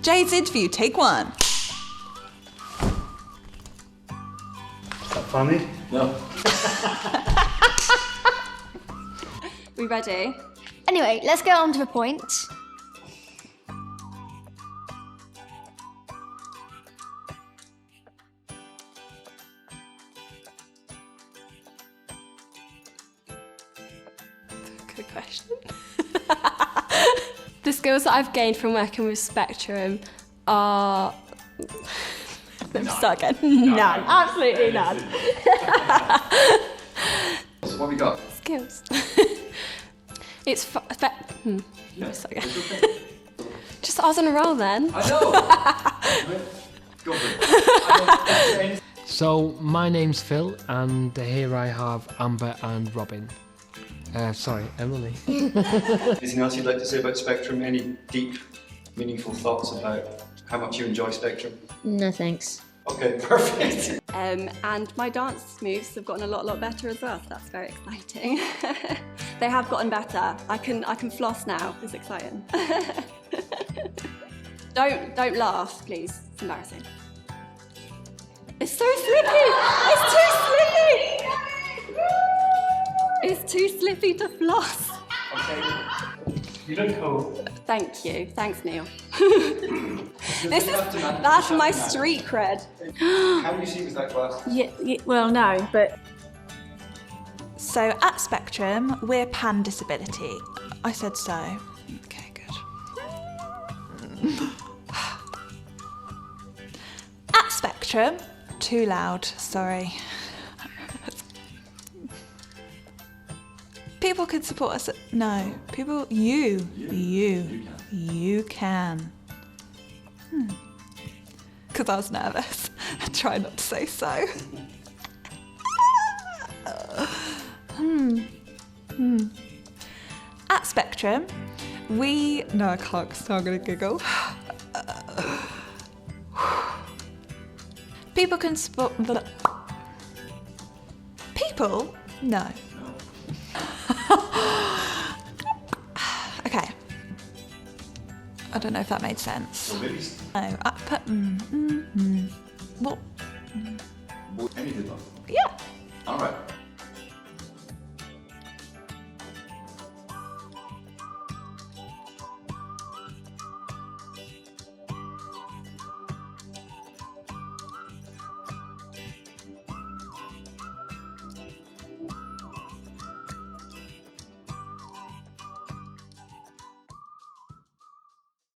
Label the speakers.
Speaker 1: Jade's interview, take 1.
Speaker 2: Is that funny?
Speaker 3: No.
Speaker 4: We ready?
Speaker 5: Anyway, let's get on to the point.
Speaker 4: Good question. The skills that I've gained from working with Spectrum are... Let me start again. None. Absolutely none.
Speaker 3: So what have we got?
Speaker 4: Skills. It's...
Speaker 3: Yeah.
Speaker 4: Start again. Just I was on a roll then.
Speaker 3: I know! Go for it.
Speaker 6: So, my name's Phil, and here I have Amber and Robin. Sorry, Emily.
Speaker 2: Anything else you'd like to say about Spectrum? Any deep, meaningful thoughts about how much you enjoy Spectrum?
Speaker 5: No thanks.
Speaker 2: Okay, perfect.
Speaker 4: And my dance moves have gotten a lot better as well, so that's very exciting. They have gotten better. I can floss now. It's exciting. Don't laugh, please. It's embarrassing. It's so slippy. It's too slippy. It's too slippy to floss.
Speaker 2: Okay. You look cool.
Speaker 4: Thank you. Thanks, Neil. That's my street cred.
Speaker 2: How many seats was that class?
Speaker 4: Yeah, well, no, but
Speaker 1: So at Spectrum, we're pan-disability. I said so. Okay, good. At Spectrum, too loud, sorry. People can support us. No, people. You can. Because I was nervous. I try not to say so. At Spectrum, we. No, I can't because I'm going to giggle. People can support. People? No. Okay. I don't know if that made sense.
Speaker 3: So maybe
Speaker 1: No. What?
Speaker 3: any good one.
Speaker 1: Yeah.
Speaker 3: All right.